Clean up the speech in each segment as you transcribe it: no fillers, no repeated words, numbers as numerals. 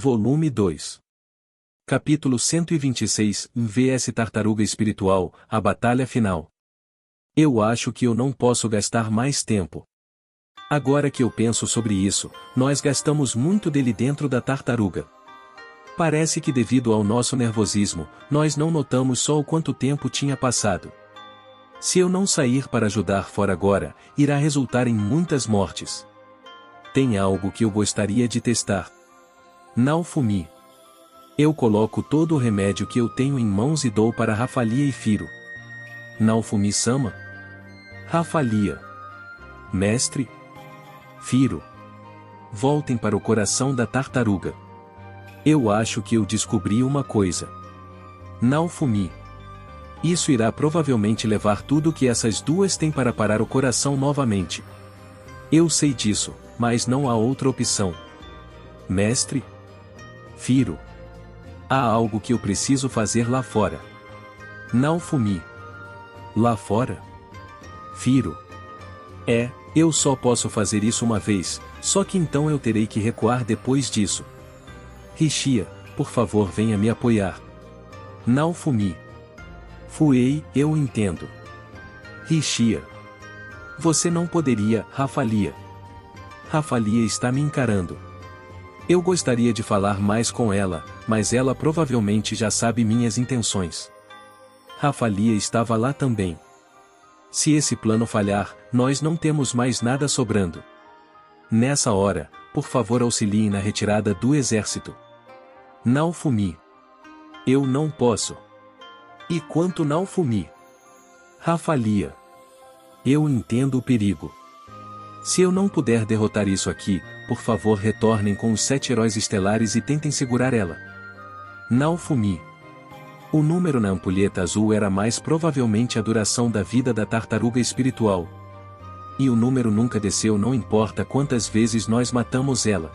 Volume 2. Capítulo 126, VS Tartaruga Espiritual, a batalha final. Eu acho que eu não posso gastar mais tempo. Agora que eu penso sobre isso, nós gastamos muito dele dentro da tartaruga. Parece que devido ao nosso nervosismo, nós não notamos só o quanto tempo tinha passado. Se eu não sair para ajudar fora agora, irá resultar em muitas mortes. Tem algo que eu gostaria de testar. Naofumi. Eu coloco todo o remédio que eu tenho em mãos e dou para Rafalia e Firo. Naofumi-sama. Rafalia. Mestre. Firo. Voltem para o coração da tartaruga. Eu acho que eu descobri uma coisa. Naofumi. Isso irá provavelmente levar tudo que essas duas têm para parar o coração novamente. Eu sei disso, mas não há outra opção. Mestre. Firo. Há algo que eu preciso fazer lá fora. Naofumi. Lá fora? Firo. Eu só posso fazer isso uma vez, só que então eu terei que recuar depois disso. Rishia, por favor venha me apoiar. Naofumi. Fuei, eu entendo. Rishia. Você não poderia, Rafalia. Rafalia está me encarando. Eu gostaria de falar mais com ela, mas ela provavelmente já sabe minhas intenções. Rafalia estava lá também. Se esse plano falhar, nós não temos mais nada sobrando. Nessa hora, por favor auxiliem na retirada do exército. Naofumi. Eu não posso. E quanto Naofumi? Rafalia. Eu entendo o perigo. Se eu não puder derrotar isso aqui, por favor retornem com os 7 heróis estelares e tentem segurar ela. Naofumi. O número na ampulheta azul era mais provavelmente a duração da vida da tartaruga espiritual. E o número nunca desceu, não importa quantas vezes nós matamos ela.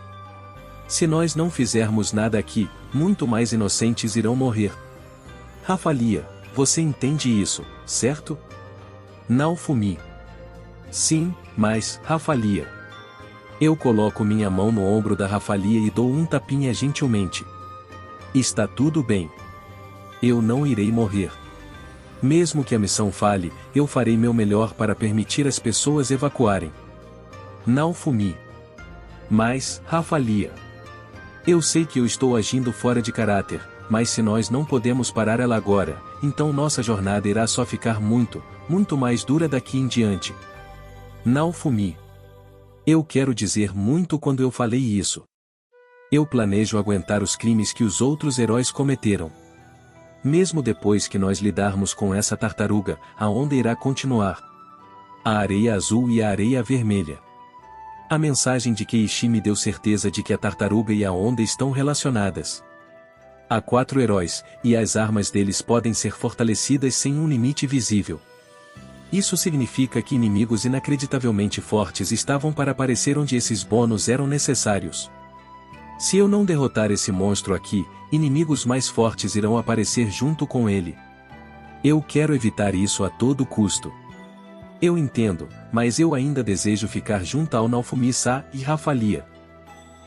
Se nós não fizermos nada aqui, muito mais inocentes irão morrer. Rafalia, você entende isso, certo? Naofumi. Sim, mas, Rafalia. Eu coloco minha mão no ombro da Rafalia e dou um tapinha gentilmente. Está tudo bem. Eu não irei morrer. Mesmo que a missão falhe, eu farei meu melhor para permitir as pessoas evacuarem. Naofumi. Mas, Rafalia. Eu sei que eu estou agindo fora de caráter, mas se nós não podemos parar ela agora, então nossa jornada irá só ficar muito mais dura daqui em diante. Naofumi. Eu quero dizer muito quando eu falei isso. Eu planejo aguentar os crimes que os outros heróis cometeram. Mesmo depois que nós lidarmos com essa tartaruga, a onda irá continuar. A areia azul e a areia vermelha. A mensagem de Keiichi me deu certeza de que a tartaruga e a onda estão relacionadas. Há 4 heróis, e as armas deles podem ser fortalecidas sem um limite visível. Isso significa que inimigos inacreditavelmente fortes estavam para aparecer onde esses bônus eram necessários. Se eu não derrotar esse monstro aqui, inimigos mais fortes irão aparecer junto com ele. Eu quero evitar isso a todo custo. Eu entendo, mas eu ainda desejo ficar junto ao Naofumi-sa e Rafalia.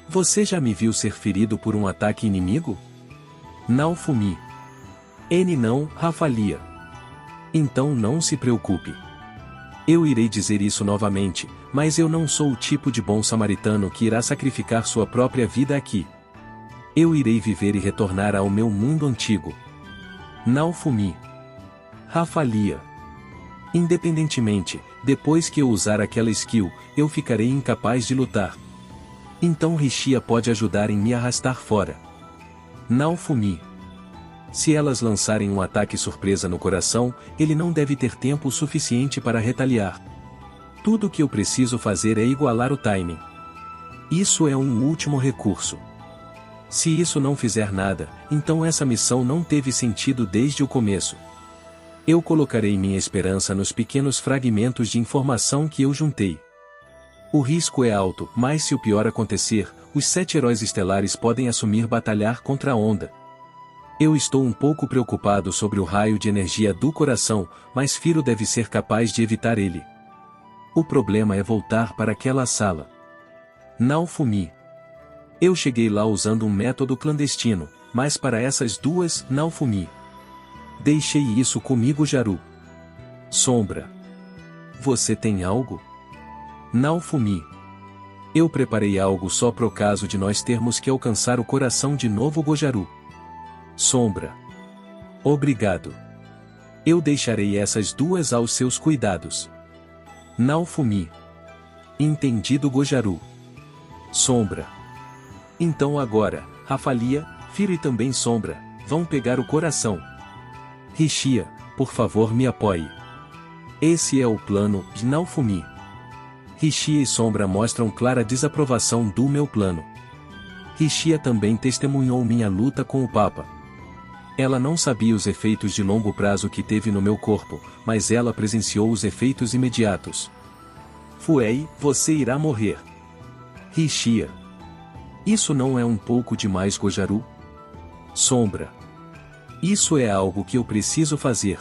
Você já me viu ser ferido por um ataque inimigo? Naofumi. Não, Rafalia. Então não se preocupe. Eu irei dizer isso novamente, mas eu não sou o tipo de bom samaritano que irá sacrificar sua própria vida aqui. Eu irei viver e retornar ao meu mundo antigo. Naofumi. Rafalia. Independentemente, depois que eu usar aquela skill, eu ficarei incapaz de lutar. Então Rishia pode ajudar em me arrastar fora. Naofumi. Se elas lançarem um ataque surpresa no coração, ele não deve ter tempo suficiente para retaliar. Tudo o que eu preciso fazer é igualar o timing. Isso é um último recurso. Se isso não fizer nada, então essa missão não teve sentido desde o começo. Eu colocarei minha esperança nos pequenos fragmentos de informação que eu juntei. O risco é alto, mas se o pior acontecer, os 7 heróis estelares podem assumir batalhar contra a onda. Eu estou um pouco preocupado sobre o raio de energia do coração, mas Firo deve ser capaz de evitar ele. O problema é voltar para aquela sala. Naofumi. Eu cheguei lá usando um método clandestino, mas para essas duas, Naofumi. Deixei isso comigo, Jaru. Sombra. Você tem algo? Naofumi. Eu preparei algo só pro caso de nós termos que alcançar o coração de novo, Gojaru. Sombra. Obrigado. Eu deixarei essas duas aos seus cuidados. Naofumi. Entendido, Gojaru. Sombra. Então agora, Rafalia, Firo e também Sombra, vão pegar o coração. Rishia, por favor me apoie. Esse é o plano de Naofumi. Rishia e Sombra mostram clara desaprovação do meu plano. Rishia também testemunhou minha luta com o Papa. Ela não sabia os efeitos de longo prazo que teve no meu corpo, mas ela presenciou os efeitos imediatos. Fuei, você irá morrer. Rishia. Isso não é um pouco demais, Gojaru? Sombra. Isso é algo que eu preciso fazer.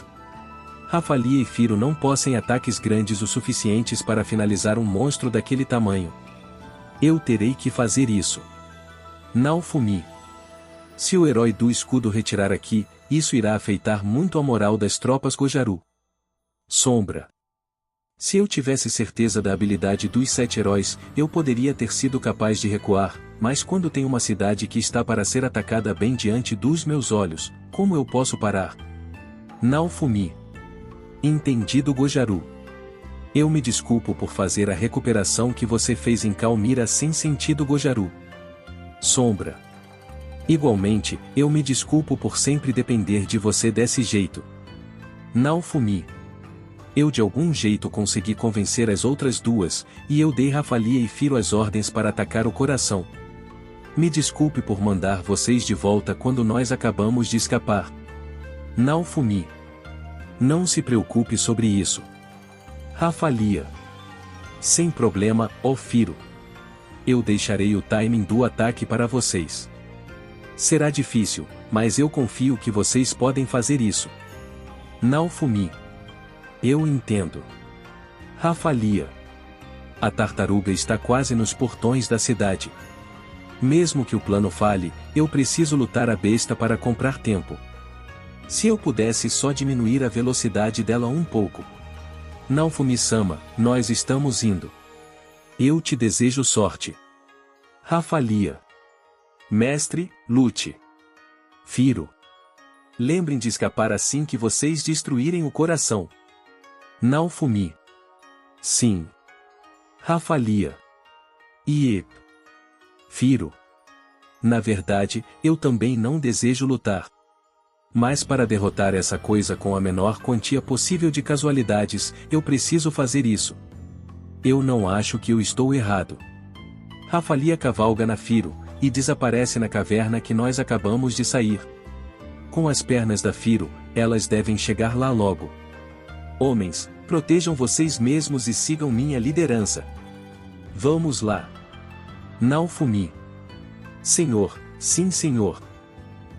Rafalia e Firo não possuem ataques grandes o suficientes para finalizar um monstro daquele tamanho. Eu terei que fazer isso. Naofumi. Se o herói do escudo retirar aqui, isso irá afetar muito a moral das tropas Gojaru. Sombra. Se eu tivesse certeza da habilidade dos 7 heróis, eu poderia ter sido capaz de recuar, mas quando tem uma cidade que está para ser atacada bem diante dos meus olhos, como eu posso parar? Naofumi. Entendido, Gojaru. Eu me desculpo por fazer a recuperação que você fez em Calmira sem sentido, Gojaru. Sombra. Igualmente, eu me desculpo por sempre depender de você desse jeito. Naofumi. Eu de algum jeito consegui convencer as outras duas, e eu dei Rafalia e Firo as ordens para atacar o coração. Me desculpe por mandar vocês de volta quando nós acabamos de escapar. Naofumi. Não se preocupe sobre isso. Rafalia. Sem problema, ó Firo. Eu deixarei o timing do ataque para vocês. Será difícil, mas eu confio que vocês podem fazer isso. Naofumi. Eu entendo. Rafalia. A tartaruga está quase nos portões da cidade. Mesmo que o plano falhe, eu preciso lutar a besta para comprar tempo. Se eu pudesse só diminuir a velocidade dela um pouco. Naofumi-sama, nós estamos indo. Eu te desejo sorte. Rafalia. Mestre, lute. Firo. Lembrem de escapar assim que vocês destruírem o coração. Naofumi. Sim. Rafalia. Iep. Firo. Na verdade, eu também não desejo lutar. Mas para derrotar essa coisa com a menor quantia possível de casualidades, eu preciso fazer isso. Eu não acho que eu estou errado. Rafalia cavalga na Firo, e desaparece na caverna que nós acabamos de sair. Com as pernas da Firo, elas devem chegar lá logo. Homens, protejam vocês mesmos e sigam minha liderança. Vamos lá. Naofumi. Senhor, sim senhor.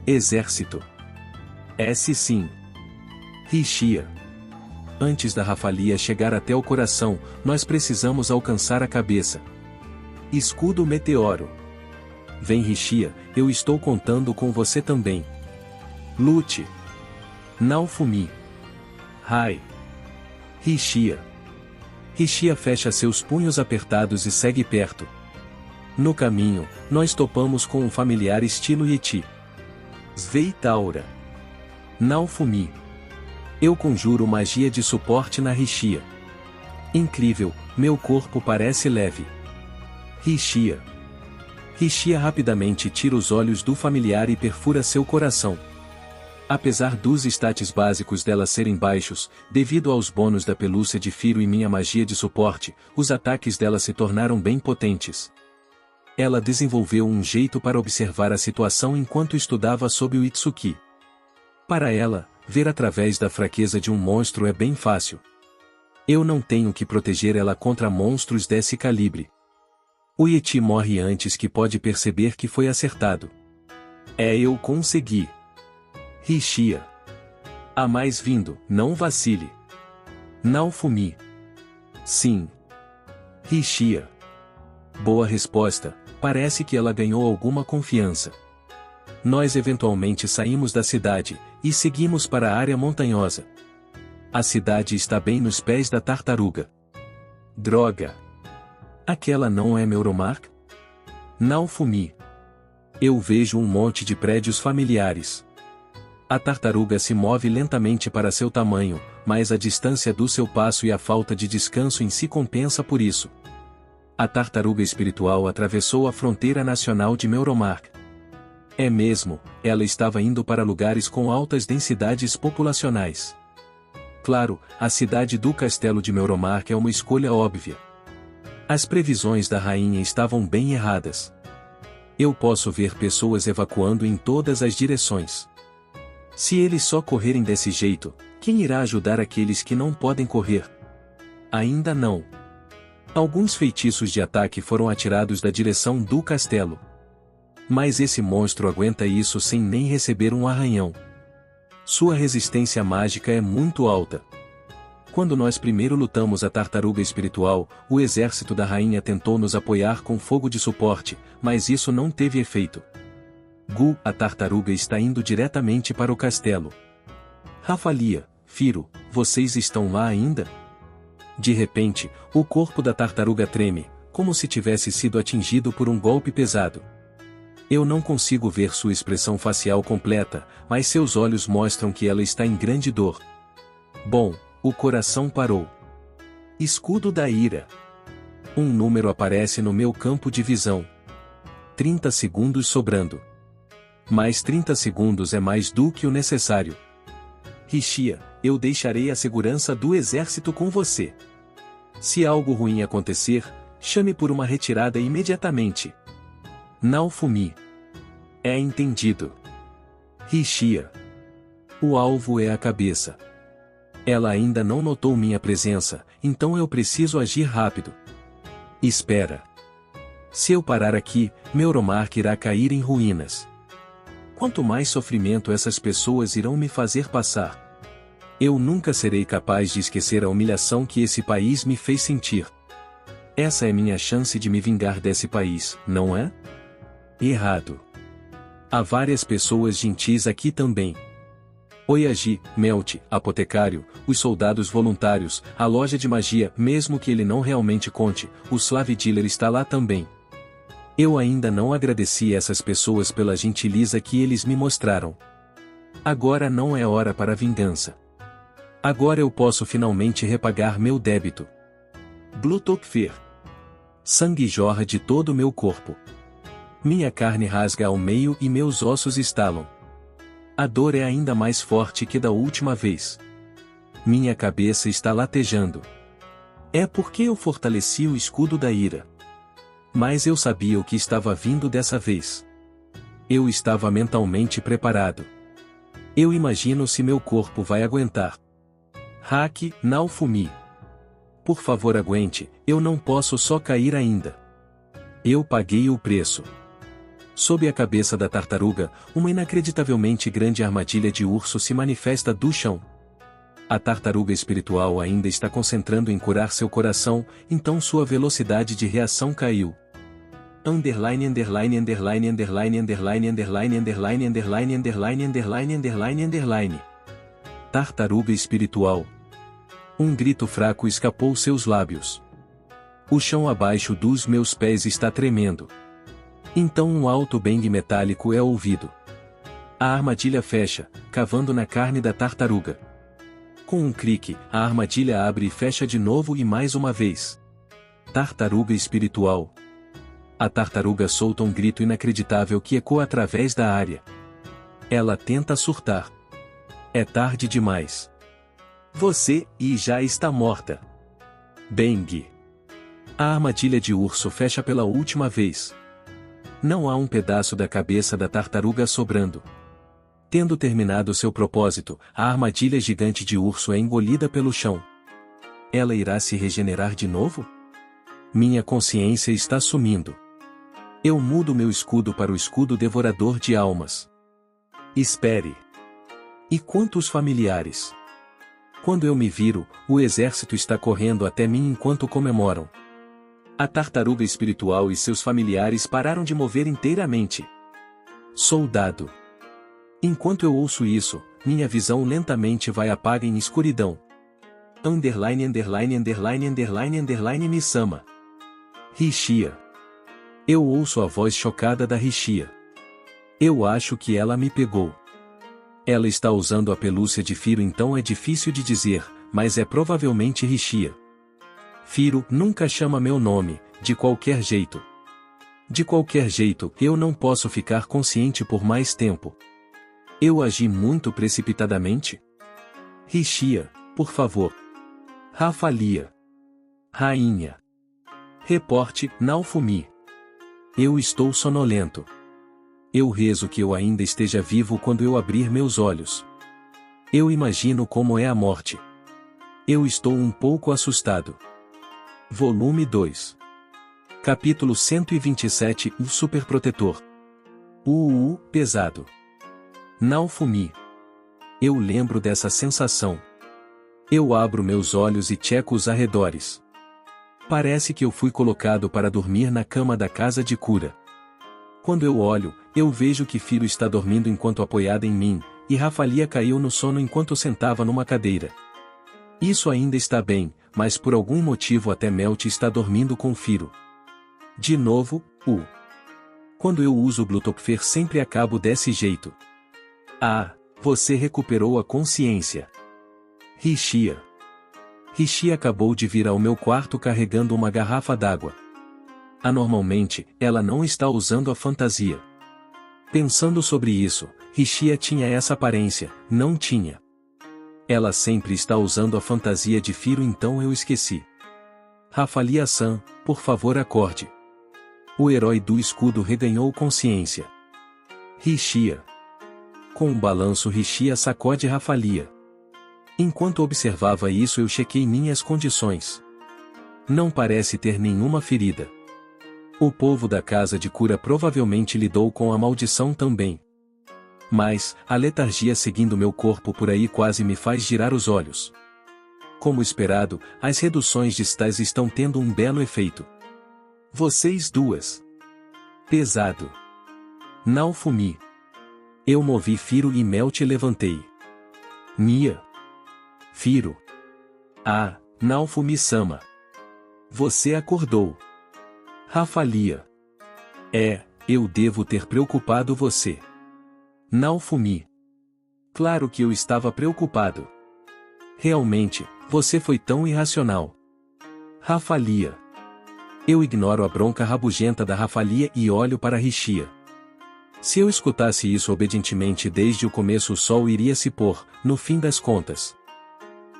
Exército. Sim. Rishia. Antes da Rafalia chegar até o coração, nós precisamos alcançar a cabeça. Escudo meteoro. Vem Rishia, eu estou contando com você também. Lute. Naofumi. Rai. Rishia. Rishia fecha seus punhos apertados e segue perto. No caminho, nós topamos com um familiar estilo Yeti. Sveitaura. Naofumi. Eu conjuro magia de suporte na Rishia. Incrível, meu corpo parece leve. Rishia. Rishia rapidamente tira os olhos do familiar e perfura seu coração. Apesar dos status básicos dela serem baixos, devido aos bônus da pelúcia de Firo e minha magia de suporte, os ataques dela se tornaram bem potentes. Ela desenvolveu um jeito para observar a situação enquanto estudava sob o Itsuki. Para ela, ver através da fraqueza de um monstro é bem fácil. Eu não tenho que proteger ela contra monstros desse calibre. O Yeti morre antes que pode perceber que foi acertado. Eu consegui. Rishia. Há mais vindo, não vacile. Naofumi. Sim. Rishia. Boa resposta, parece que ela ganhou alguma confiança. Nós eventualmente saímos da cidade, e seguimos para a área montanhosa. A cidade está bem nos pés da tartaruga. Droga! Aquela não é Meuromark? Naofumi. Eu vejo um monte de prédios familiares. A tartaruga se move lentamente para seu tamanho, mas a distância do seu passo e a falta de descanso em si compensa por isso. A tartaruga espiritual atravessou a fronteira nacional de Meuromark. É mesmo, ela estava indo para lugares com altas densidades populacionais. Claro, a cidade do castelo de Meuromark é uma escolha óbvia. As previsões da rainha estavam bem erradas. Eu posso ver pessoas evacuando em todas as direções. Se eles só correrem desse jeito, quem irá ajudar aqueles que não podem correr? Ainda não. Alguns feitiços de ataque foram atirados da direção do castelo. Mas esse monstro aguenta isso sem nem receber um arranhão. Sua resistência mágica é muito alta. Quando nós primeiro lutamos a tartaruga espiritual, o exército da rainha tentou nos apoiar com fogo de suporte, mas isso não teve efeito. Gu, a tartaruga está indo diretamente para o castelo. Rafalia, Firo, vocês estão lá ainda? De repente, o corpo da tartaruga treme, como se tivesse sido atingido por um golpe pesado. Eu não consigo ver sua expressão facial completa, mas seus olhos mostram que ela está em grande dor. Bom, o coração parou. Escudo da ira. Um número aparece no meu campo de visão. 30 segundos sobrando. Mais 30 segundos é mais do que o necessário. Rishia, eu deixarei a segurança do exército com você. Se algo ruim acontecer, chame por uma retirada imediatamente. Naofumi. É entendido. Rishia. O alvo é a cabeça. Ela ainda não notou minha presença, então eu preciso agir rápido. Espera. Se eu parar aqui, Meuromark irá cair em ruínas. Quanto mais sofrimento essas pessoas irão me fazer passar. Eu nunca serei capaz de esquecer a humilhação que esse país me fez sentir. Essa é minha chance de me vingar desse país, não é? Errado. Há várias pessoas gentis aqui também. Oyagi, Melt, apotecário, os soldados voluntários, a loja de magia, mesmo que ele não realmente conte, o Slave Dealer está lá também. Eu ainda não agradeci essas pessoas pela gentileza que eles me mostraram. Agora não é hora para vingança. Agora eu posso finalmente repagar meu débito. Blutopfer. Sangue jorra de todo o meu corpo. Minha carne rasga ao meio e meus ossos estalam. A dor é ainda mais forte que da última vez. Minha cabeça está latejando. É porque eu fortaleci o escudo da ira. Mas eu sabia o que estava vindo dessa vez. Eu estava mentalmente preparado. Eu imagino se meu corpo vai aguentar. Haki, Naofumi. Por favor aguente, eu não posso só cair ainda. Eu paguei o preço. Sob a cabeça da tartaruga, uma inacreditavelmente grande armadilha de urso se manifesta do chão. A tartaruga espiritual ainda está concentrando em curar seu coração, então sua velocidade de reação caiu. Underline, underline, underline, underline, underline, underline, underline, underline, underline, underline, underline, underline. Tartaruga espiritual. Um grito fraco escapou seus lábios. O chão abaixo dos meus pés está tremendo. Então um alto bang metálico é ouvido. A armadilha fecha, cavando na carne da tartaruga. Com um clique, a armadilha abre e fecha de novo e mais uma vez. Tartaruga espiritual. A tartaruga solta um grito inacreditável que ecoa através da área. Ela tenta surtar. É tarde demais. Você já está morta. Bang. A armadilha de urso fecha pela última vez. Não há um pedaço da cabeça da tartaruga sobrando. Tendo terminado seu propósito, a armadilha gigante de urso é engolida pelo chão. Ela irá se regenerar de novo? Minha consciência está sumindo. Eu mudo meu escudo para o escudo devorador de almas. Espere. E quantos familiares? Quando eu me viro, o exército está correndo até mim enquanto comemoram. A tartaruga espiritual e seus familiares pararam de mover inteiramente. Soldado. Enquanto eu ouço isso, minha visão lentamente vai apaga em escuridão. Misama. Rishia. Eu ouço a voz chocada da Rishia. Eu acho que ela me pegou. Ela está usando a pelúcia de Firo, então é difícil de dizer, mas é provavelmente Rishia. Firo nunca chama meu nome, de qualquer jeito. De qualquer jeito, eu não posso ficar consciente por mais tempo. Eu agi muito precipitadamente? Rishia, por favor. Rafalia. Rainha. Reporte, Naofumi. Eu estou sonolento. Eu rezo que eu ainda esteja vivo quando eu abrir meus olhos. Eu imagino como é a morte. Eu estou um pouco assustado. Volume 2. Capítulo 127. O Superprotetor. Pesado. Naofumi. Eu lembro dessa sensação. Eu abro meus olhos e checo os arredores. Parece que eu fui colocado para dormir na cama da casa de cura. Quando eu olho, eu vejo que Firo está dormindo enquanto apoiada em mim, e Rafalia caiu no sono enquanto sentava numa cadeira. Isso ainda está bem, mas por algum motivo até Melt está dormindo com Firo. De novo, Quando eu uso Glutopfer sempre acabo desse jeito. Você recuperou a consciência. Rishia. Rishia acabou de vir ao meu quarto carregando uma garrafa d'água. Anormalmente, ela não está usando a fantasia. Pensando sobre isso, Rishia tinha essa aparência, não tinha. Ela sempre está usando a fantasia de Firo, então eu esqueci. Rafalia-san, por favor acorde. O herói do escudo reganhou consciência. Rishia. Com um balanço Rishia sacode Rafalia. Enquanto observava isso eu chequei minhas condições. Não parece ter nenhuma ferida. O povo da casa de cura provavelmente lidou com a maldição também. Mas, a letargia seguindo meu corpo por aí quase me faz girar os olhos. Como esperado, as reduções de stats estão tendo um belo efeito. Vocês duas. Pesado. Naofumi. Eu movi Firo e Melt e levantei. Mia. Firo. Naofumi-sama. Você acordou. Rafalia. Eu devo ter preocupado você. Naofumi. Claro que eu estava preocupado. Realmente, você foi tão irracional. Rafalia. Eu ignoro a bronca rabugenta da Rafalia e olho para Rishia. Se eu escutasse isso obedientemente desde o começo, o sol iria se pôr, no fim das contas.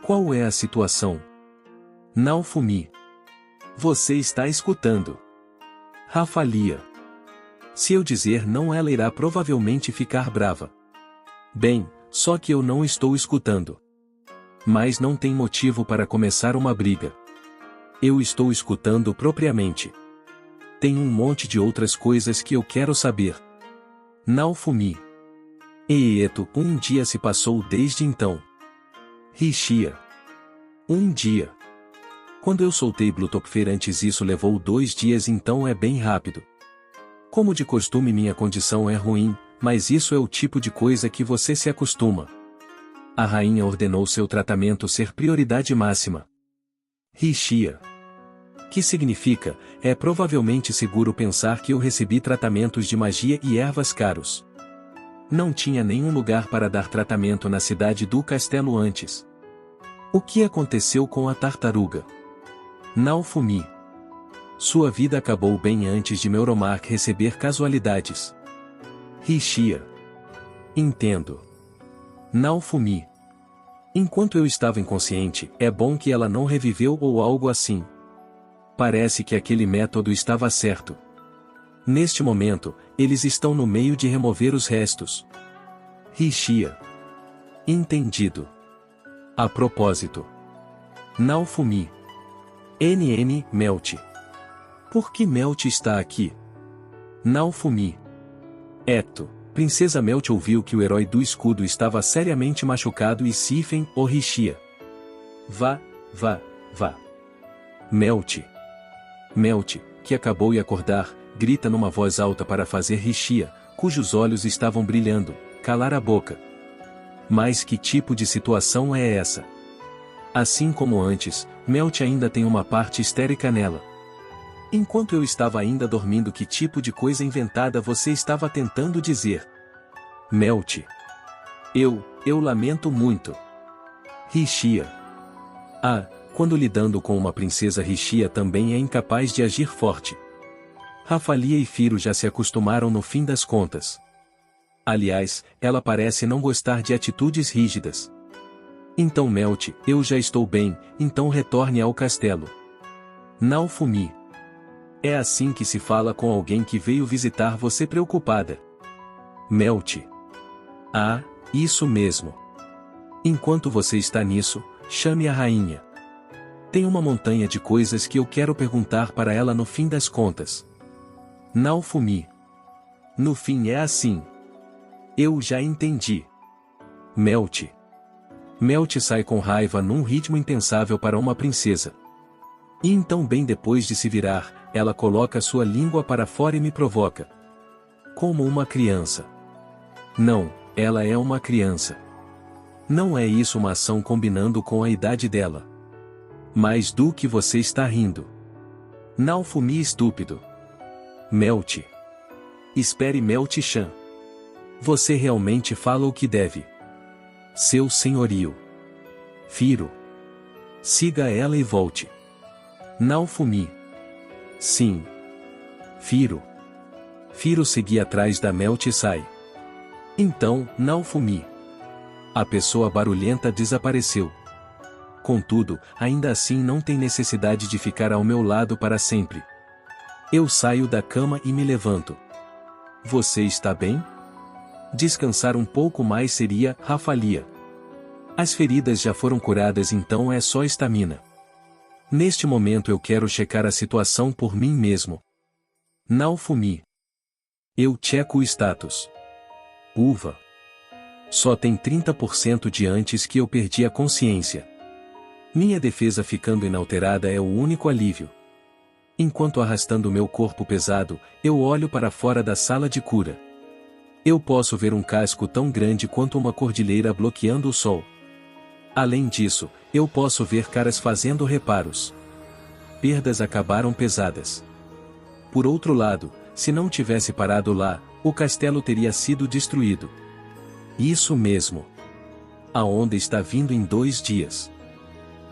Qual é a situação? Naofumi. Você está escutando. Rafalia. Se eu dizer não, ela irá provavelmente ficar brava. Bem, só que eu não estou escutando. Mas não tem motivo para começar uma briga. Eu estou escutando propriamente. Tem um monte de outras coisas que eu quero saber. Naofumi. Um dia se passou desde então. Rishia. Um dia. Quando eu soltei Glutopfer antes isso levou 2 dias, então é bem rápido. Como de costume minha condição é ruim, mas isso é o tipo de coisa que você se acostuma. A rainha ordenou seu tratamento ser prioridade máxima. Rishia. Que significa, é provavelmente seguro pensar que eu recebi tratamentos de magia e ervas caros. Não tinha nenhum lugar para dar tratamento na cidade do castelo antes. O que aconteceu com a tartaruga? Naofumi. Sua vida acabou bem antes de Meuromark receber casualidades. Rishia. Entendo. Naofumi. Enquanto eu estava inconsciente, é bom que ela não reviveu ou algo assim. Parece que aquele método estava certo. Neste momento, eles estão no meio de remover os restos. Rishia. Entendido. A propósito. Naofumi. Melt. Por que Melt está aqui? Naofumi. Princesa Melt ouviu que o herói do escudo estava seriamente machucado e Sifen ou Rishia. Vá. Melt. Melt, que acabou de acordar, grita numa voz alta para fazer Rixia, cujos olhos estavam brilhando, calar a boca. Mas que tipo de situação é essa? Assim como antes, Melt ainda tem uma parte histérica nela. Enquanto eu estava ainda dormindo, que tipo de coisa inventada você estava tentando dizer? Melt. Eu lamento muito. Rixia. Ah, quando lidando com uma princesa, Rixia também é incapaz de agir forte. Rafalia e Firo já se acostumaram no fim das contas. Aliás, ela parece não gostar de atitudes rígidas. Então Melt, eu já estou bem, então retorne ao castelo. Naofumi. É assim que se fala com alguém que veio visitar você preocupada. Melt. Ah, isso mesmo. Enquanto você está nisso, chame a rainha. Tem uma montanha de coisas que eu quero perguntar para ela no fim das contas. Naofumi. No fim é assim. Eu já entendi. Melt. Melt sai com raiva num ritmo impensável para uma princesa. E então, bem depois de se virar, ela coloca sua língua para fora e me provoca. Como uma criança. Não, ela é uma criança. Não é isso uma ação combinando com a idade dela. Mas do que você está rindo? Naofumi estúpido. Melt. Espere, Melt-chan. Você realmente fala o que deve. Seu senhorio. Firo. Siga ela e volte. Naofumi. Sim. Firo. Firo seguia atrás da Melt e sai. Então, Naofumi. A pessoa barulhenta desapareceu. Contudo, ainda assim não tem necessidade de ficar ao meu lado para sempre. Eu saio da cama e me levanto. Você está bem? Descansar um pouco mais seria, Rafalia. As feridas já foram curadas, então é só estamina. Neste momento eu quero checar a situação por mim mesmo. Naofumi. Eu checo o status. Uva. Só tem 30% de antes que eu perdi a consciência. Minha defesa ficando inalterada é o único alívio. Enquanto arrastando meu corpo pesado, eu olho para fora da sala de cura. Eu posso ver um casco tão grande quanto uma cordilheira bloqueando o sol. Além disso, eu posso ver caras fazendo reparos. Perdas acabaram pesadas. Por outro lado, se não tivesse parado lá, o castelo teria sido destruído. Isso mesmo. A onda está vindo em 2 dias.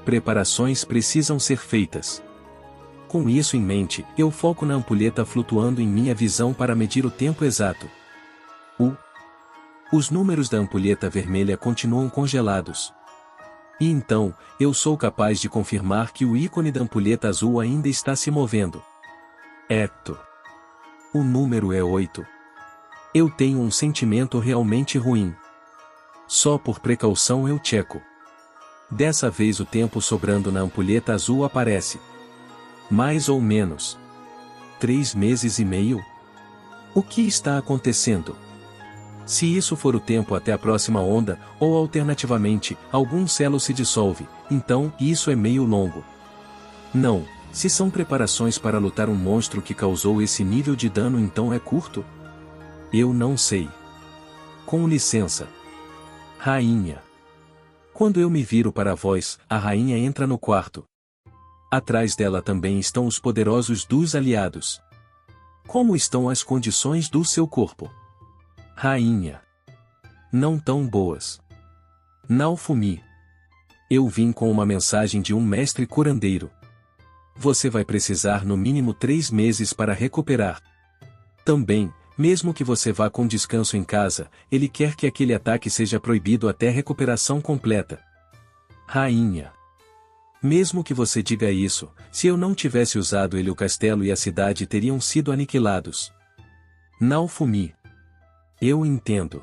Preparações precisam ser feitas. Com isso em mente, eu foco na ampulheta flutuando em minha visão para medir o tempo exato. Os números da ampulheta vermelha continuam congelados. E então, eu sou capaz de confirmar que o ícone da ampulheta azul ainda está se movendo. Hector. O número é 8. Eu tenho um sentimento realmente ruim. Só por precaução eu checo. Dessa vez o tempo sobrando na ampulheta azul aparece. Mais ou menos 3 meses e meio? O que está acontecendo? Se isso for o tempo até a próxima onda, ou alternativamente, algum selo se dissolve, então isso é meio longo. Não, se são preparações para lutar um monstro que causou esse nível de dano, então é curto? Eu não sei. Com licença. Rainha. Quando eu me viro para a voz, a rainha entra no quarto. Atrás dela também estão os poderosos dos aliados. Como estão as condições do seu corpo? Rainha. Não tão boas. Naofumi. Eu vim com uma mensagem de um mestre curandeiro. Você vai precisar no mínimo 3 meses para recuperar. Também, mesmo que você vá com descanso em casa, ele quer que aquele ataque seja proibido até recuperação completa. Rainha. Mesmo que você diga isso, se eu não tivesse usado ele, o castelo e a cidade teriam sido aniquilados. Naofumi. Eu entendo.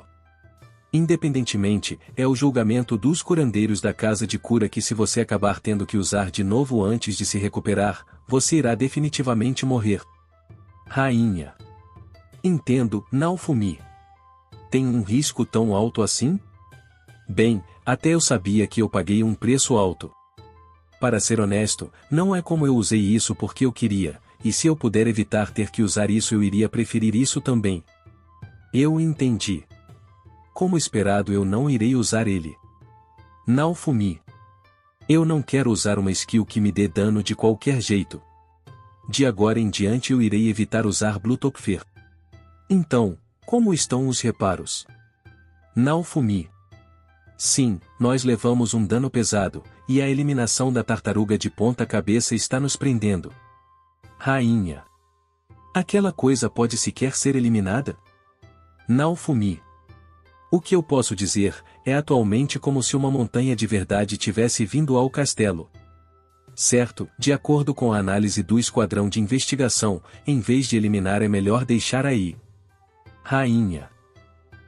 Independentemente, é o julgamento dos curandeiros da casa de cura que se você acabar tendo que usar de novo antes de se recuperar, você irá definitivamente morrer. Rainha. Entendo, Naofumi. Tem um risco tão alto assim? Bem, até eu sabia que eu paguei um preço alto. Para ser honesto, não é como eu usei isso porque eu queria, e se eu puder evitar ter que usar isso eu iria preferir isso também. Eu entendi. Como esperado eu não irei usar ele. Naofumi. Eu não quero usar uma skill que me dê dano de qualquer jeito. De agora em diante eu irei evitar usar Blue Topher. Então, como estão os reparos? Naofumi. Sim, nós levamos um dano pesado, e a eliminação da tartaruga de ponta cabeça está nos prendendo. Rainha. Aquela coisa pode sequer ser eliminada? Naofumi. O que eu posso dizer, é atualmente como se uma montanha de verdade tivesse vindo ao castelo. Certo, de acordo com a análise do esquadrão de investigação, em vez de eliminar é melhor deixar aí. Rainha.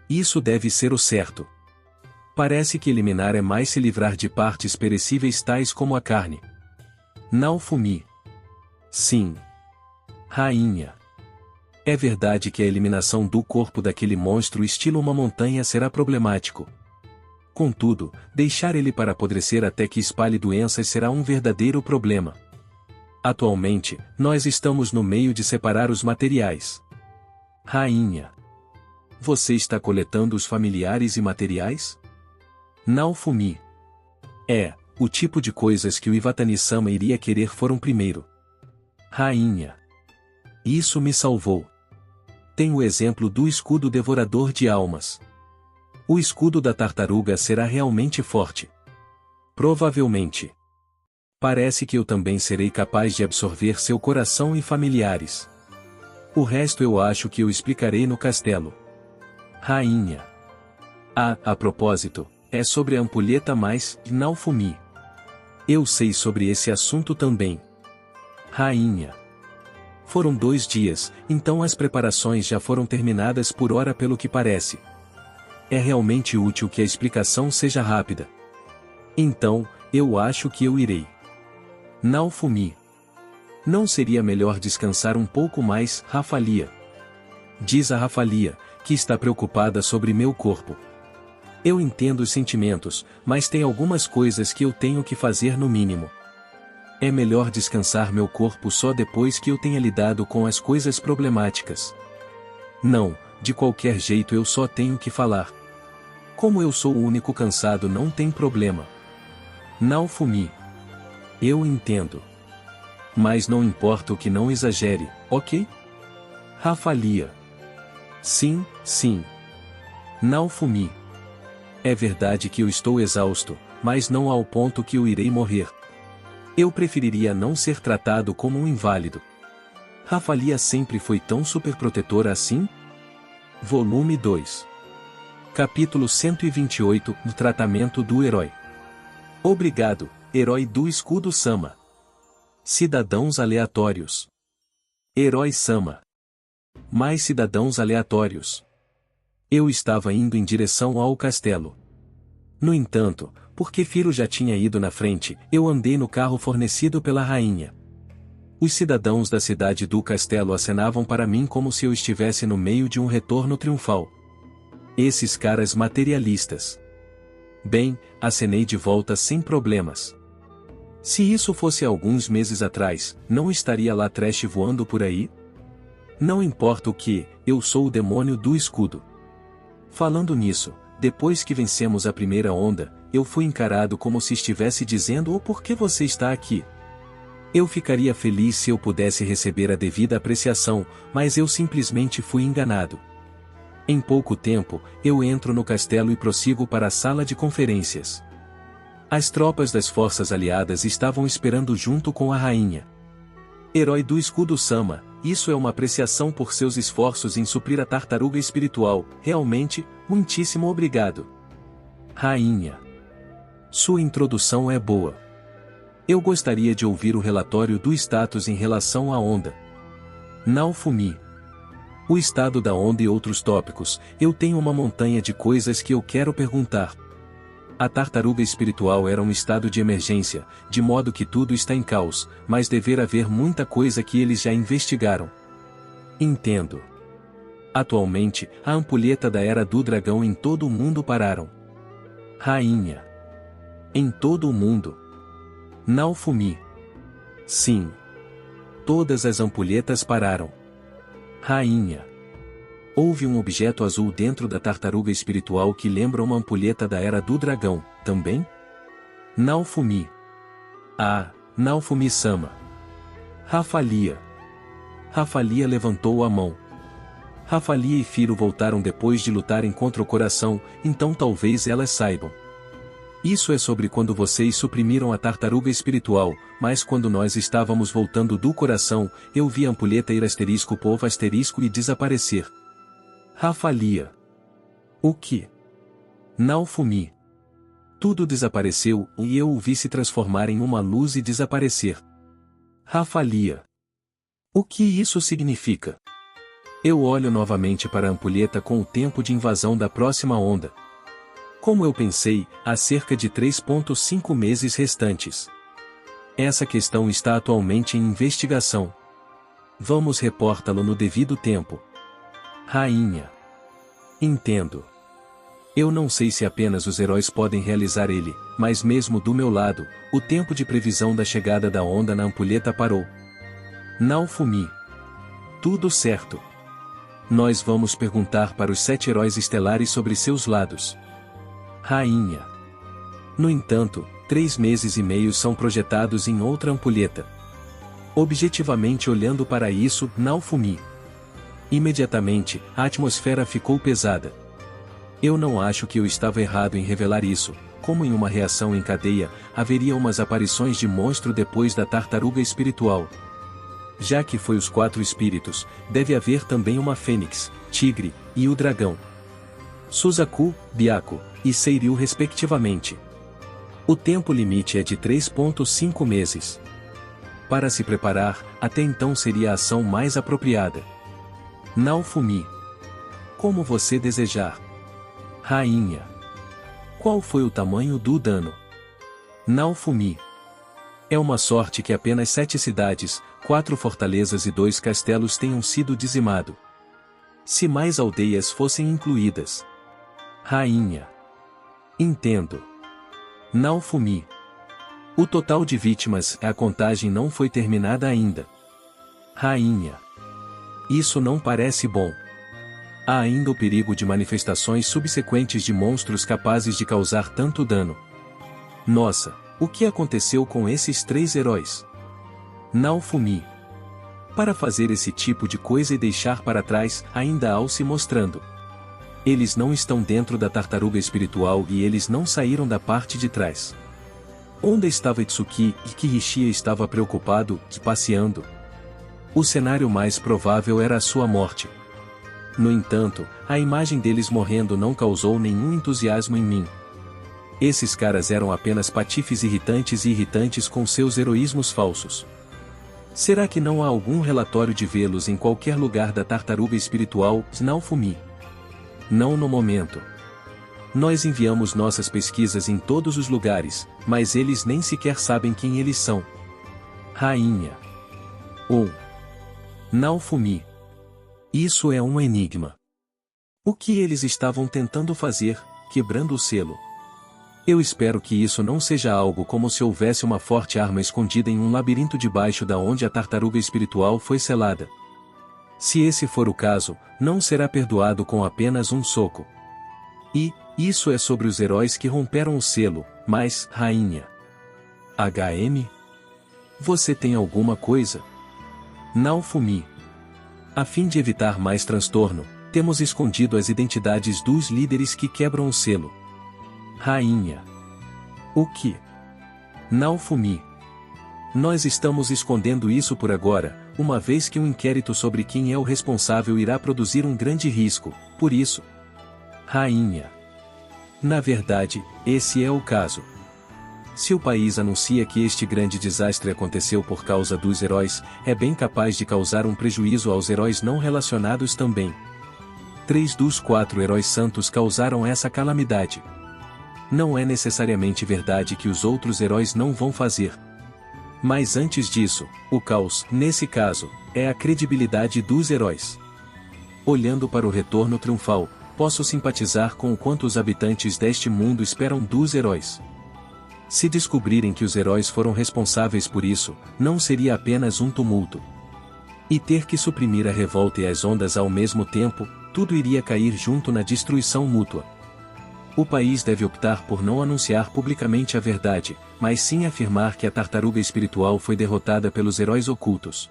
Isso deve ser o certo. Parece que eliminar é mais se livrar de partes perecíveis tais como a carne. Naofumi. Sim. Rainha. É verdade que a eliminação do corpo daquele monstro estilo uma montanha será problemático. Contudo, deixar ele para apodrecer até que espalhe doenças será um verdadeiro problema. Atualmente, nós estamos no meio de separar os materiais. Rainha. Você está coletando os familiares e materiais? Naofumi. É, o tipo de coisas que o Iwatani-sama iria querer foram primeiro. Rainha. Isso me salvou. Tem o exemplo do escudo devorador de almas. O escudo da tartaruga será realmente forte. Provavelmente. Parece que eu também serei capaz de absorver seu coração e familiares. O resto eu acho que eu explicarei no castelo. Rainha. A propósito, é sobre a ampulheta mais Naofumi. Eu sei sobre esse assunto também. Rainha. Foram 2 dias, então as preparações já foram terminadas por hora pelo que parece. É realmente útil que a explicação seja rápida. Então, eu acho que eu irei. Naofumi. Não seria melhor descansar um pouco mais, Rafalia? Diz a Rafalia, que está preocupada sobre meu corpo. Eu entendo os sentimentos, mas tem algumas coisas que eu tenho que fazer no mínimo. É melhor descansar meu corpo só depois que eu tenha lidado com as coisas problemáticas. Não, de qualquer jeito eu só tenho que falar. Como eu sou o único cansado não tem problema. Naofumi. Eu entendo. Mas não importa o que não exagere, ok? Rafalia. Sim, sim. Naofumi. É verdade que eu estou exausto, mas não ao ponto que eu irei morrer. Eu preferiria não ser tratado como um inválido. Rafalia sempre foi tão superprotetora assim? Volume 2. Capítulo 128, o tratamento do herói. Obrigado, herói do escudo Sama. Cidadãos aleatórios. Herói Sama. Mais cidadãos aleatórios. Eu estava indo em direção ao castelo. No entanto, porque Firo já tinha ido na frente, eu andei no carro fornecido pela rainha. Os cidadãos da cidade do castelo acenavam para mim como se eu estivesse no meio de um retorno triunfal. Esses caras materialistas. Bem, acenei de volta sem problemas. Se isso fosse alguns meses atrás, não estaria lá Trash voando por aí? Não importa o que, eu sou o demônio do escudo. Falando nisso, depois que vencemos a primeira onda, eu fui encarado como se estivesse dizendo: "Oh, por que você está aqui?" Eu ficaria feliz se eu pudesse receber a devida apreciação, mas eu simplesmente fui enganado. Em pouco tempo, eu entro no castelo e prossigo para a sala de conferências. As tropas das forças aliadas estavam esperando junto com a rainha. Herói do escudo Sama, isso é uma apreciação por seus esforços em suprir a tartaruga espiritual, realmente, muitíssimo obrigado. Rainha. Sua introdução é boa. Eu gostaria de ouvir o relatório do status em relação à onda. Naofumi. O estado da onda e outros tópicos, eu tenho uma montanha de coisas que eu quero perguntar. A tartaruga espiritual era um estado de emergência, de modo que tudo está em caos, mas deverá haver muita coisa que eles já investigaram. Entendo. Atualmente, a ampulheta da Era do Dragão em todo o mundo pararam. Rainha. Em todo o mundo. Naofumi. Sim. Todas as ampulhetas pararam. Rainha. Houve um objeto azul dentro da tartaruga espiritual que lembra uma ampulheta da Era do Dragão, também? Naofumi. Ah, Naofumi-sama. Rafalia. Rafalia levantou a mão. Rafalia e Firo voltaram depois de lutarem contra o coração, então talvez elas saibam. Isso é sobre quando vocês suprimiram a tartaruga espiritual, mas quando nós estávamos voltando do coração, eu vi a ampulheta ir asterisco povo asterisco e desaparecer. Rafalia. O que? Naofumi. Tudo desapareceu, e eu o vi se transformar em uma luz e desaparecer. Rafalia. O que isso significa? Eu olho novamente para a ampulheta com o tempo de invasão da próxima onda. Como eu pensei, há cerca de 3,5 meses restantes. Essa questão está atualmente em investigação. Vamos reportá-lo no devido tempo. Rainha. Entendo. Eu não sei se apenas os heróis podem realizar ele, mas mesmo do meu lado, o tempo de previsão da chegada da onda na ampulheta parou. Naofumi. Tudo certo. Nós vamos perguntar para os 7 heróis estelares sobre seus lados. Rainha. No entanto, 3 meses e meio são projetados em outra ampulheta. Objetivamente olhando para isso, Naofumi. Imediatamente, a atmosfera ficou pesada. Eu não acho que eu estava errado em revelar isso, como em uma reação em cadeia, haveria umas aparições de monstro depois da tartaruga espiritual. Já que foi os 4 espíritos, deve haver também uma fênix, tigre, e o dragão. Suzaku, Byaku, e Seiryu respectivamente. O tempo limite é de 3,5 meses. Para se preparar, até então seria a ação mais apropriada. Naofumi. Como você desejar. Rainha. Qual foi o tamanho do dano? Naofumi. É uma sorte que apenas 7 cidades, 4 fortalezas e 2 castelos tenham sido dizimados. Se mais aldeias fossem incluídas. Rainha. Entendo. Naofumi. O total de vítimas, a contagem não foi terminada ainda. Rainha. Isso não parece bom. Há ainda o perigo de manifestações subsequentes de monstros capazes de causar tanto dano. Nossa, o que aconteceu com esses 3 heróis? Naofumi. Para fazer esse tipo de coisa e deixar para trás, ainda ao se mostrando. Eles não estão dentro da tartaruga espiritual e eles não saíram da parte de trás. Onde estava Itsuki e Kirishia estava preocupado, passeando? O cenário mais provável era a sua morte. No entanto, a imagem deles morrendo não causou nenhum entusiasmo em mim. Esses caras eram apenas patifes irritantes e irritantes com seus heroísmos falsos. Será que não há algum relatório de vê-los em qualquer lugar da tartaruga espiritual, Naofumi? Não no momento. Nós enviamos nossas pesquisas em todos os lugares, mas eles nem sequer sabem quem eles são. Rainha. Naofumi. Isso é um enigma. O que eles estavam tentando fazer, quebrando o selo? Eu espero que isso não seja algo como se houvesse uma forte arma escondida em um labirinto debaixo da onde a tartaruga espiritual foi selada. Se esse for o caso, não será perdoado com apenas um soco. E, isso é sobre os heróis que romperam o selo, mas, rainha. HM? Você tem alguma coisa? Naofumi. A fim de evitar mais transtorno, temos escondido as identidades dos líderes que quebram o selo. Rainha. O que? Naofumi. Nós estamos escondendo isso por agora, uma vez que um inquérito sobre quem é o responsável irá produzir um grande risco, por isso. Rainha. Na verdade, esse é o caso. Se o país anuncia que este grande desastre aconteceu por causa dos heróis, é bem capaz de causar um prejuízo aos heróis não relacionados também. 3 dos 4 heróis santos causaram essa calamidade. Não é necessariamente verdade que os outros heróis não vão fazer. Mas antes disso, o caos, nesse caso, é a credibilidade dos heróis. Olhando para o retorno triunfal, posso simpatizar com o quanto os habitantes deste mundo esperam dos heróis. Se descobrirem que os heróis foram responsáveis por isso, não seria apenas um tumulto. E ter que suprimir a revolta e as ondas ao mesmo tempo, tudo iria cair junto na destruição mútua. O país deve optar por não anunciar publicamente a verdade, mas sim afirmar que a tartaruga espiritual foi derrotada pelos heróis ocultos.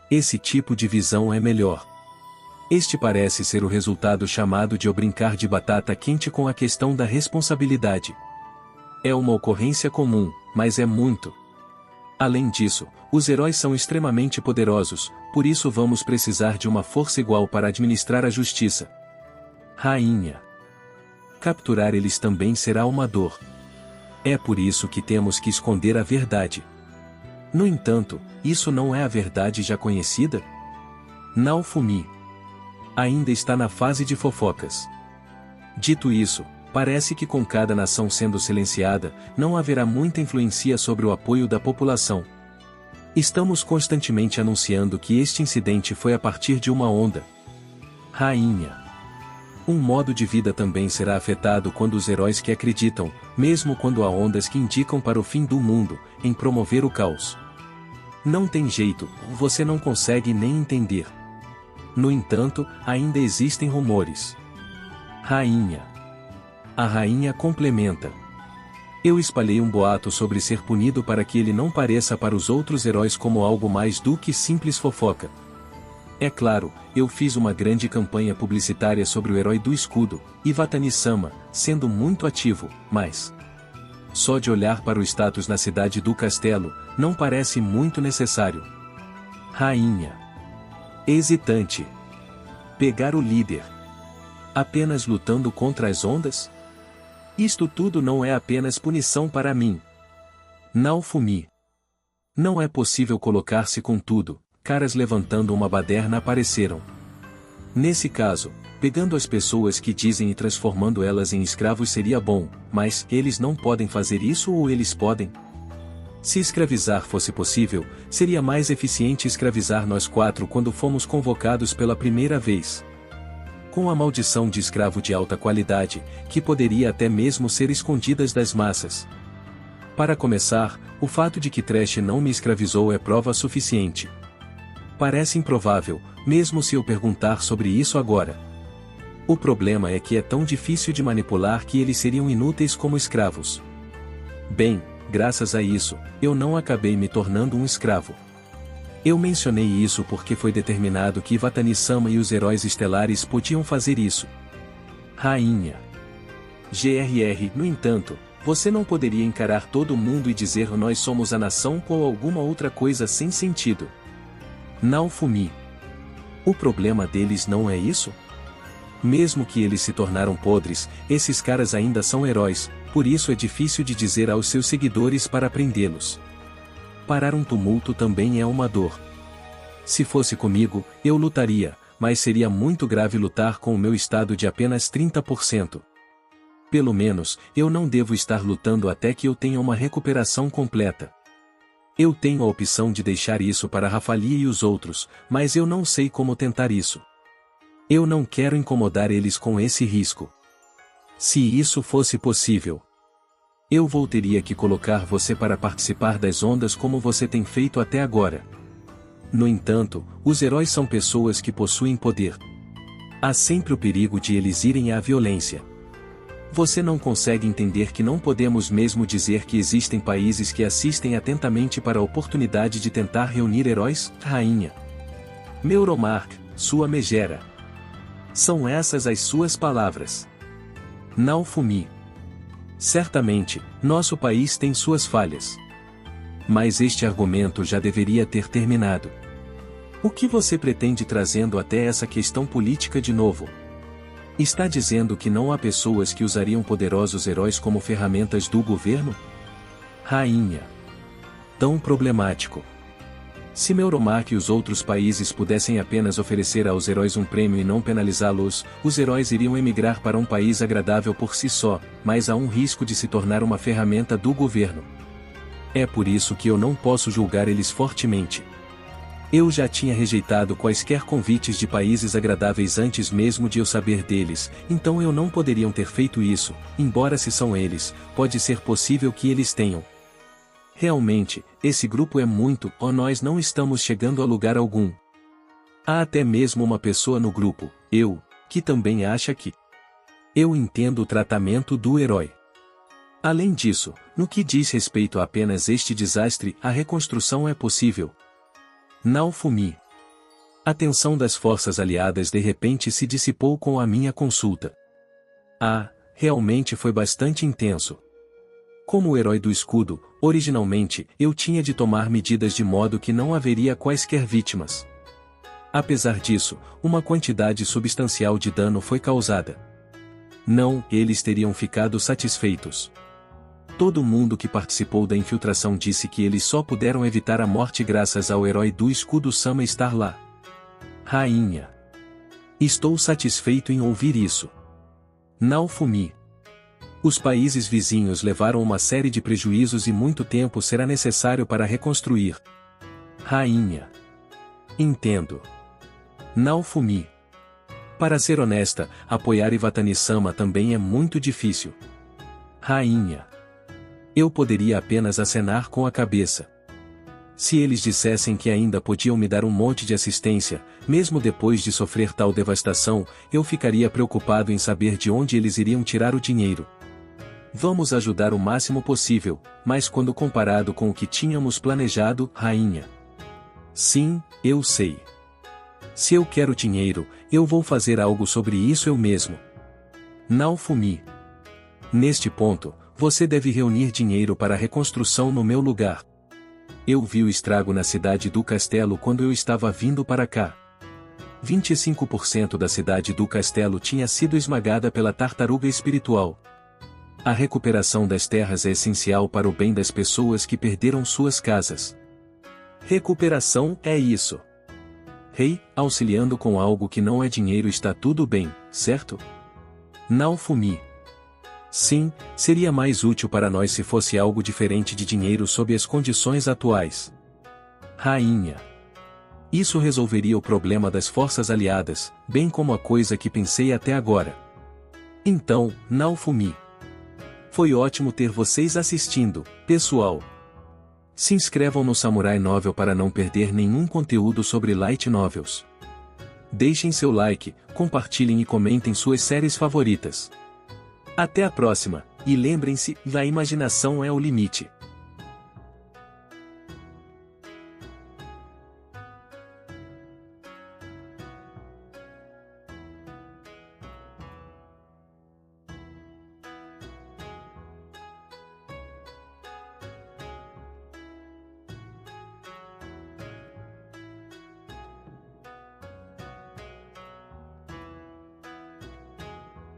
Esse tipo de visão é melhor. Este parece ser o resultado chamado de o brincar de batata quente com a questão da responsabilidade. É uma ocorrência comum, mas é muito. Além disso, os heróis são extremamente poderosos, por isso vamos precisar de uma força igual para administrar a justiça. Rainha. Capturar eles também será uma dor. É por isso que temos que esconder a verdade. No entanto, isso não é a verdade já conhecida? Naofumi ainda está na fase de fofocas. Dito isso, parece que com cada nação sendo silenciada, não haverá muita influência sobre o apoio da população. Estamos constantemente anunciando que este incidente foi a partir de uma onda. Rainha. Um modo de vida também será afetado quando os heróis que acreditam, mesmo quando há ondas que indicam para o fim do mundo, em promover o caos. Não tem jeito, você não consegue nem entender. No entanto, ainda existem rumores. Rainha. A rainha complementa. Eu espalhei um boato sobre ser punido para que ele não pareça para os outros heróis como algo mais do que simples fofoca. É claro, eu fiz uma grande campanha publicitária sobre o herói do escudo, Iwatani-sama, sendo muito ativo, mas... só de olhar para o status na cidade do castelo, não parece muito necessário. Rainha. Hesitante. Pegar o líder. Apenas lutando contra as ondas? Isto tudo não é apenas punição para mim. Naofumi. Não é possível colocar-se com tudo, caras levantando uma baderna apareceram. Nesse caso, pegando as pessoas que dizem e transformando elas em escravos seria bom, mas eles não podem fazer isso ou eles podem? Se escravizar fosse possível, seria mais eficiente escravizar nós quatro quando fomos convocados pela primeira vez. Com a maldição de escravo de alta qualidade, que poderia até mesmo ser escondidas das massas. Para começar, o fato de que Trash não me escravizou é prova suficiente. Parece improvável, mesmo se eu perguntar sobre isso agora. O problema é que é tão difícil de manipular que eles seriam inúteis como escravos. Bem, graças a isso, eu não acabei me tornando um escravo. Eu mencionei isso porque foi determinado que Iwatani-sama e os heróis estelares podiam fazer isso. Rainha. GRR, no entanto, você não poderia encarar todo mundo e dizer nós somos a nação ou alguma outra coisa sem sentido. Naofumi. O problema deles não é isso? Mesmo que eles se tornaram podres, esses caras ainda são heróis, por isso é difícil de dizer aos seus seguidores para prendê-los. Parar um tumulto também é uma dor. Se fosse comigo, eu lutaria, mas seria muito grave lutar com o meu estado de apenas 30%. Pelo menos, eu não devo estar lutando até que eu tenha uma recuperação completa. Eu tenho a opção de deixar isso para Rafali e os outros, mas eu não sei como tentar isso. Eu não quero incomodar eles com esse risco. Se isso fosse possível, eu teria que colocar você para participar das ondas como você tem feito até agora. No entanto, os heróis são pessoas que possuem poder. Há sempre o perigo de eles irem à violência. Você não consegue entender que não podemos mesmo dizer que existem países que assistem atentamente para a oportunidade de tentar reunir heróis? Rainha. Neuromark, sua megera. São essas as suas palavras. Naofumi. Certamente, nosso país tem suas falhas. Mas este argumento já deveria ter terminado. O que você pretende trazendo até essa questão política de novo? Está dizendo que não há pessoas que usariam poderosos heróis como ferramentas do governo? Rainha. Tão problemático. Se Neuromark e os outros países pudessem apenas oferecer aos heróis um prêmio e não penalizá-los, os heróis iriam emigrar para um país agradável por si só, mas há um risco de se tornar uma ferramenta do governo. É por isso que eu não posso julgar eles fortemente. Eu já tinha rejeitado quaisquer convites de países agradáveis antes mesmo de eu saber deles, então eu não poderiam ter feito isso, embora se são eles, pode ser possível que eles tenham. Realmente, esse grupo é muito, nós não estamos chegando a lugar algum. Há até mesmo uma pessoa no grupo, que também acha que eu entendo o tratamento do herói. Além disso, no que diz respeito a apenas este desastre, a reconstrução é possível. Naofumi. A tensão das forças aliadas de repente se dissipou com a minha consulta. Realmente foi bastante intenso. Como o herói do escudo, originalmente, eu tinha de tomar medidas de modo que não haveria quaisquer vítimas. Apesar disso, uma quantidade substancial de dano foi causada. Não, eles teriam ficado satisfeitos. Todo mundo que participou da infiltração disse que eles só puderam evitar a morte graças ao herói do escudo Sama estar lá. Rainha. Estou satisfeito em ouvir isso. Naofumi. Os países vizinhos levaram uma série de prejuízos e muito tempo será necessário para reconstruir. Rainha. Entendo. Naofumi. Para ser honesta, apoiar Iwatani-sama também é muito difícil. Rainha. Eu poderia apenas acenar com a cabeça. Se eles dissessem que ainda podiam me dar um monte de assistência, mesmo depois de sofrer tal devastação, eu ficaria preocupado em saber de onde eles iriam tirar o dinheiro. Vamos ajudar o máximo possível, mas quando comparado com o que tínhamos planejado, rainha. Sim, eu sei. Se eu quero dinheiro, eu vou fazer algo sobre isso eu mesmo. Naofumi. Neste ponto, você deve reunir dinheiro para a reconstrução no meu lugar. Eu vi o estrago na cidade do castelo quando eu estava vindo para cá. 25% da cidade do castelo tinha sido esmagada pela tartaruga espiritual. A recuperação das terras é essencial para o bem das pessoas que perderam suas casas. Recuperação é isso. Rei, auxiliando com algo que não é dinheiro está tudo bem, certo? Naofumi. Sim, seria mais útil para nós se fosse algo diferente de dinheiro sob as condições atuais. Rainha. Isso resolveria o problema das forças aliadas, bem como a coisa que pensei até agora. Então, Naofumi. Foi ótimo ter vocês assistindo, pessoal. Se inscrevam no Samurai Novel para não perder nenhum conteúdo sobre Light Novels. Deixem seu like, compartilhem e comentem suas séries favoritas. Até a próxima, e lembrem-se, a imaginação é o limite.